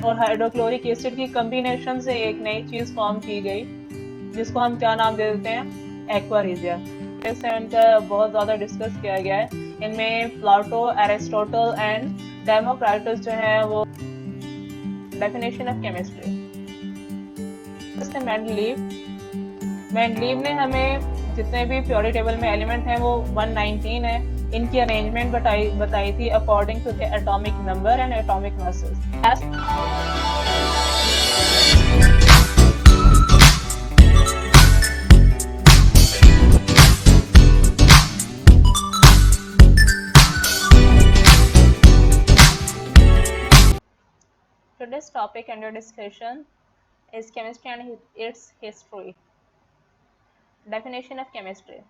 और hydrochloric acid की combination से एक नई चीज फॉर्म की गई, जिसको हम क्या नाम दे देते हैं, एक्वा रीजिया। इससे इनका बहुत ज्यादा डिस्कस किया गया है। इनमें प्लाटो, एरिस्टोटल एंड डेमोक्राटस जो है वो डेफिनेशन ऑफ केमिस्ट्री। मेंडलीव ने हमें जितने भी प्योरिटी टेबल में एलिमेंट हैं वो 119 है। इनकी अरेंजमेंट बताई थी according to the atomic number and atomic masses. Today's topic under discussion is chemistry and its history. Definition of chemistry.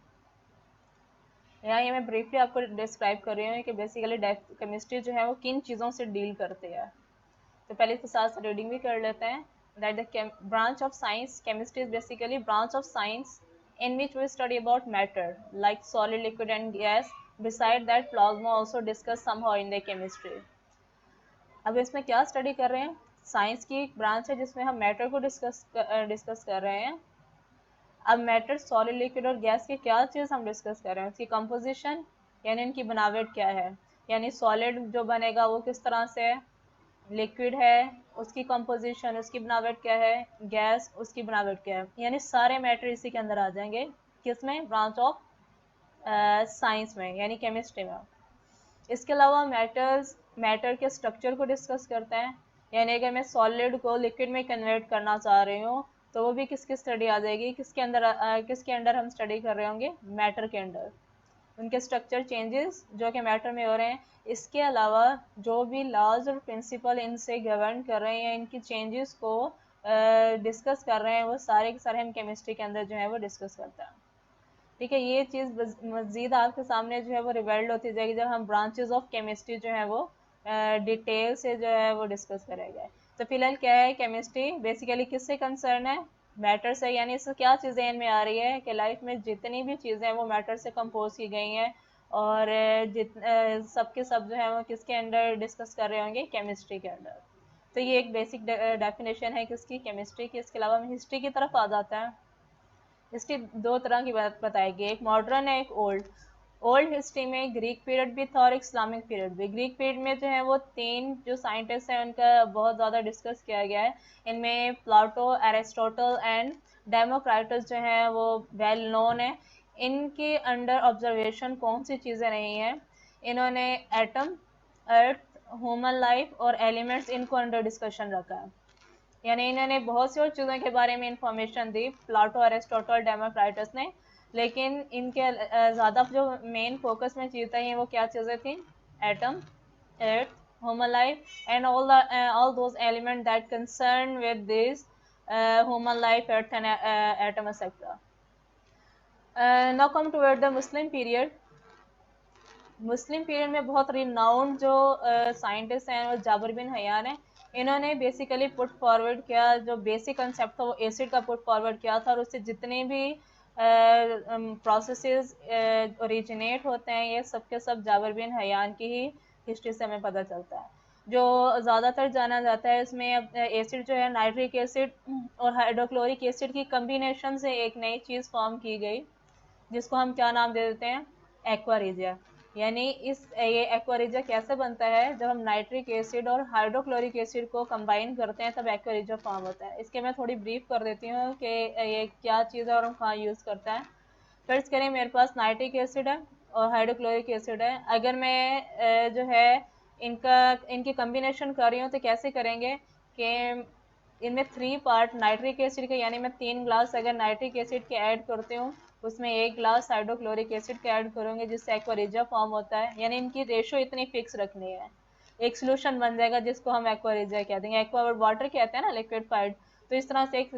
यहाँ ये मैं ब्रीफली आपको डिस्क्राइब कर रही हूँ कि बेसिकली केमिस्ट्री जो है वो किन चीज़ों से डील करते हैं। तो पहले इसके साथ रीडिंग भी कर लेते हैं। That the branch of science chemistry is basically branch of science in which we study about matter like solid, liquid and gas. Beside that, plasma also discussed somehow in the chemistry. अब इसमें क्या study कर रहे हैं, science की एक branch है जिसमें हम मैटर को डिस्कस कर रहे हैं। अब मैटर, सॉलिड, लिक्विड और गैस की क्या चीज़ हम डिस्कस कर रहे हैं, उसकी कंपोजिशन यानी इनकी बनावट क्या है, यानी सॉलिड जो बनेगा वो किस तरह से है, लिक्विड है उसकी कंपोजिशन, उसकी बनावट क्या है, गैस उसकी बनावट क्या है, यानी सारे मैटर इसी के अंदर आ जाएंगे। किसमें, ब्रांच ऑफ साइंस में यानी केमिस्ट्री में। इसके अलावा मैटर के स्ट्रक्चर को डिस्कस करते हैं, यानी अगर मैं सॉलिड को लिक्विड में कन्वर्ट करना चाह रही हूँ तो वो भी किसकी स्टडी आ जाएगी, किसके अंडर हम स्टडी कर रहे होंगे, मैटर के अंडर, उनके स्ट्रक्चर चेंजेस जो कि मैटर में हो रहे हैं। इसके अलावा जो भी लॉज और प्रिंसिपल इनसे गवर्न कर रहे हैं, इनकी चेंजेस को डिस्कस कर रहे हैं, वो सारे के सारे हम केमिस्ट्री के अंदर जो है वो डिस्कस करते हैं। ठीक है, ये चीज़ मज़ीद आपके सामने जो है वो रिवेल्ड होती जाएगी जब हम ब्रांचेस ऑफ केमिस्ट्री जो है वो डिटेल से जो है वो डिस्कस करेंगे। तो फिलहाल क्या है, केमिस्ट्री बेसिकली किससे कंसर्न है, मैटर से, यानी इससे क्या चीज़ें इनमें आ रही है कि लाइफ में जितनी भी चीज़ें हैं वो मैटर से कंपोज की गई हैं, और सब के सब जो है वो किसके अंडर डिस्कस कर रहे होंगे, केमिस्ट्री के अंडर। तो ये एक बेसिक डेफिनेशन है किसकी, केमिस्ट्री की। इसके अलावा हम हिस्ट्री की तरफ आ जाता है। हिस्ट्री दो तरह की बात बताएगी, एक मॉडर्न है, एक ओल्ड। ओल्ड हिस्ट्री में ग्रीक पीरियड भी था और इस्लामिक पीरियड भी। ग्रीक पीरियड में जो है वो तीन जो साइंटिस्ट हैं उनका बहुत ज़्यादा डिस्कस किया गया है। इनमें प्लाटो, एरिस्टोटल एंड डेमोक्राटस जो है वो वेल नोन है। इनके अंडर ऑब्जर्वेशन कौन सी चीज़ें रही हैं, इन्होंने एटम, अर्थ, ह्यूमन लाइफ और एलिमेंट्स, इनको अंडर डिस्कशन रखा है। यानी इन्होंने बहुत सी और चीज़ों के बारे में इंफॉर्मेशन दी, प्लाटो, एरिस्टोटल, डेमोक्राटस ने। लेकिन इनके ज़्यादा जो मेन फोकस में चीज़ थी वो क्या चीज़ें थी, atom, earth, human life and all those elements that concern with this human life, earth and atom etc. Now come toward the Muslim period. Muslim period में बहुत रिनाउंड जो साइंटिस्ट हैं वो जाबिर बिन हयान है। इन्होंने बेसिकली पुट फॉरवर्ड किया, जो basic concept था वो एसिड का पुट फॉरवर्ड किया था, और उससे जितने भी प्रोसेसेस ओरिजिनेट होते हैं ये सब के सब जाबिर बिन हयान की ही हिस्ट्री से हमें पता चलता है। जो ज़्यादातर जाना जाता है इसमें एसिड जो है, नाइट्रिक एसिड और हाइड्रोक्लोरिक एसिड की कम्बिनेशन से एक नई चीज़ फॉर्म की गई, जिसको हम क्या नाम दे देते हैं, एक्वा रीजिया। यानी ये एक्वा रीजिया कैसे बनता है, जब हम नाइट्रिक एसिड और हाइड्रोक्लोरिक एसिड को कंबाइन करते हैं तब एक्वा रीजिया फॉर्म होता है। इसके मैं थोड़ी ब्रीफ कर देती हूँ कि ये क्या चीज़ है और हम कहाँ यूज़ करता है। फर्स्ट करें, मेरे पास नाइट्रिक एसिड है और हाइड्रोक्लोरिक एसिड है। अगर मैं जो है इनकी कम्बिनेशन कर रही हूँ तो कैसे करेंगे कि इनमें 3 पार्ट नाइट्रिक एसिड के, यानी मैं 3 ग्लास अगर नाइट्रिक एसिड के ऐड करती हूँ उसमें 1 ग्लास हाइड्रोक्लोरिक एसिड का ऐड करूँगी, जिससे एक्वा रीजिया फॉर्म होता है। यानी इनकी रेशो इतनी फिक्स रखनी है, एक सोल्यूशन बन जाएगा जिसको हम एक्वा रीजिया कहते हैं। एक्वा वाटर कहते हैं ना, लिक्विफाइड। तो इस तरह से एक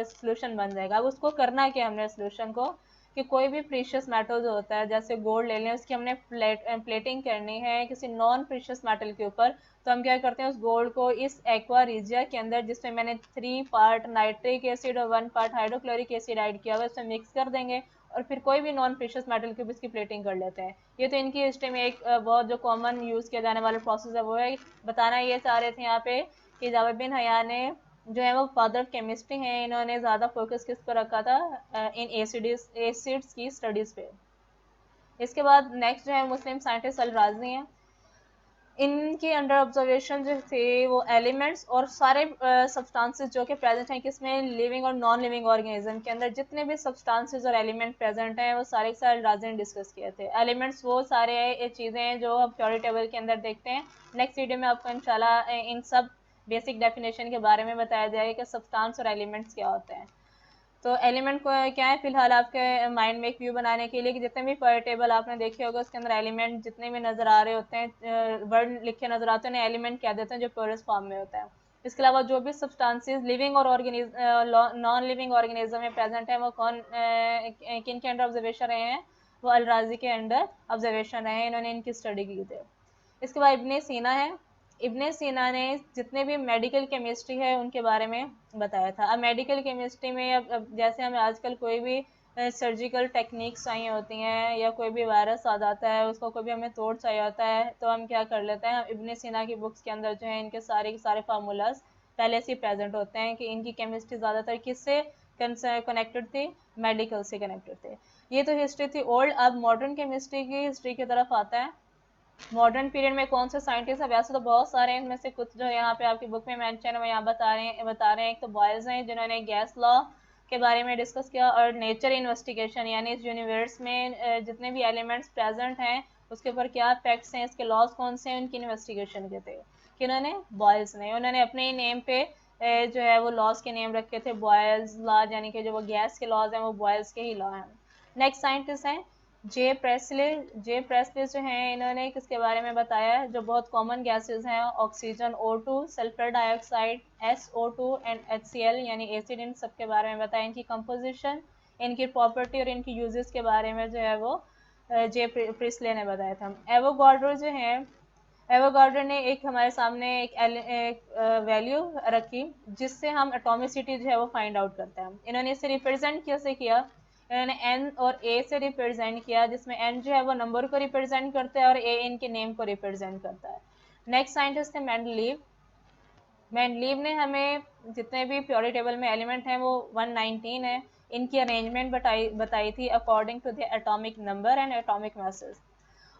सोल्यूशन बन जाएगा। अब उसको करना क्या हमने सोल्यूशन को, कि कोई भी प्रीशियस मेटल जो होता है, जैसे गोल्ड ले लें, उसकी हमने प्लेटिंग करनी है किसी नॉन प्रीशियस मेटल के ऊपर। तो हम क्या करते हैं, उस गोल्ड को इस एक्वा रीजिया के अंदर, जिसमें मैंने 3 पार्ट नाइट्रिक एसिड और 1 पार्ट हाइड्रोक्लोरिक एसिड ऐड किया हुआ है, उसमें मिक्स कर देंगे और फिर कोई भी नॉन प्रीशियस मेटल के ऊपर इसकी प्लेटिंग कर लेते हैं। ये तो इनकी हिस्ट्री में एक बहुत जो कॉमन यूज़ किया जाने वाला प्रोसेस है वो है। बताना ये चाह रहे थे यहाँ पे कि जावेद बिन हया ने जो है वो फादर ऑफ केमिस्ट्री हैं, इन्होंने ज़्यादा फोकस किस पर रखा था, इन एसिड्स की स्टडीज़ पे। इसके बाद नेक्स्ट जो है मुस्लिम साइंटिस्ट अल राजी हैं। इनके अंडर ऑब्जर्वेशन जो थे वो एलिमेंट्स और सारे सब्सटेंसेस जो कि प्रेजेंट हैं किसमें, लिविंग और नॉन लिविंग ऑर्गेनिज्म के अंदर जितने भी सब्सटेंसेस और एलिमेंट प्रेजेंट हैं वो सारे के सारे राजी ने डिस्कस किए थे। एलिमेंट्स वो सारे चीज़ें हैं जो हम पीरियोडिक टेबल के अंदर देखते हैं। नेक्स्ट वीडियो में आपको इंशाल्लाह इन सब बेसिक डेफिनेशन के बारे में बताया जाएगा कि सब्सटेंस और एलिमेंट्स क्या होते हैं। तो एलिमेंट को क्या है, फिलहाल आपके माइंड में एक व्यू बनाने के लिए कि जितने भी पॉइंट टेबल आपने देखे होगा उसके अंदर एलिमेंट जितने भी नज़र आ रहे होते हैं, वर्ड लिखे नज़र आते हैं, एलिमेंट कह देते हैं जो प्योरेस्ट फॉर्म में होता है। इसके अलावा जो भी सब्सटेंसेस लिविंग और नॉन लिविंग ऑर्गेनिज्म में प्रेजेंट है वो कौन किन के अंडर ऑब्जर्वेशन रहे हैं, वो अल राजी के अंडर ऑब्जर्वेशन रहे हैं, इन्होंने इनकी स्टडी की थी। इसके बाद इब्ने सीना है। इब्ने सीना ने जितने भी मेडिकल केमिस्ट्री है उनके बारे में बताया था। अब मेडिकल केमिस्ट्री में अब जैसे हमें आजकल कोई भी सर्जिकल टेक्निक्स चाहिए होती हैं या कोई भी वायरस आ जाता है उसको कोई भी हमें तोड़ चाहिए होता है तो हम क्या कर लेते हैं, इब्ने सीना की बुक्स के अंदर जो है इनके सारे के सारे फार्मूलाज पहले से प्रेजेंट होते हैं कि इनकी केमिस्ट्री ज़्यादातर किससे कनेक्टेड थी, मेडिकल से कनेक्टेड थे। ये तो हिस्ट्री थी ओल्ड। अब मॉडर्न केमिस्ट्री की हिस्ट्री की तरफ आता है। मॉडर्न पीरियड में कौन से साइंटिस्ट है, वैसे तो बहुत सारे हैं, इनमें से कुछ जो यहाँ पे आपकी बुक में मेंशन है वो यहाँ बता रहे हैं। एक तो बॉयल्स हैं जिन्होंने गैस लॉ के बारे में डिस्कस किया और नेचर इन्वेस्टिगेशन यानी इस यूनिवर्स में जितने भी एलिमेंट्स प्रेजेंट हैं उसके ऊपर क्या फैक्ट्स हैं, इसके लॉज कौन से हैं, उनकी इन्वेस्टिगेशन के थे किन्होंने, बॉयल्स ने। उन्होंने अपने ही नेम पे जो है वो लॉज के नेम रखे थे बॉयल्स लॉ, यानी कि जो वो गैस के लॉज हैं वो बॉयल्स के ही लॉ हैं। नेक्स्ट साइंटिस्ट हैं जे प्रेसले जो हैं, इन्होंने किसके बारे में बताया, जो बहुत कॉमन गैसेस हैं oxygen O2, sulphur dioxide SO2 and HCl यानी एसिड, इन सब के बारे में बताया, इनकी कंपोजिशन, इनकी प्रॉपर्टी और इनकी यूजेस के बारे में जो है वो जे प्रिस्ले ने बताया था। एवोगाड्रो जो है, एवोगाड्रो ने एक हमारे सामने एक वैल्यू रखी जिससे हम एटॉमिसिटी जो है वो फाइंड आउट करते हैं। इन्होंने इसे रिप्रेजेंट कैसे किया, इन्होंने एन और ए से रिप्रेजेंट किया जिसमें एन जो है वो नंबर को रिप्रेजेंट करता है और ए इनके नेम को रिप्रेजेंट करता है। नेक्स्ट साइंटिस्ट थे मेंडलीव। मेंडलीव ने हमें जितने भी पीरियोडिक टेबल में एलिमेंट हैं वो 119 है, इनकी अरेंजमेंट बताई थी according to the atomic number and atomic masses.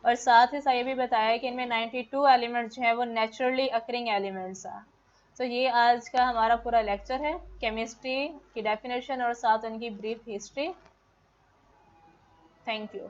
और साथ ही साथ ये भी बताया कि इनमें 92 एलिमेंट जो है वो नेचुरली अकरिंग एलिमेंट्स हैं। तो ये आज का हमारा पूरा लेक्चर है, केमिस्ट्री की डेफिनेशन और साथ उनकी ब्रीफ हिस्ट्री। Thank you.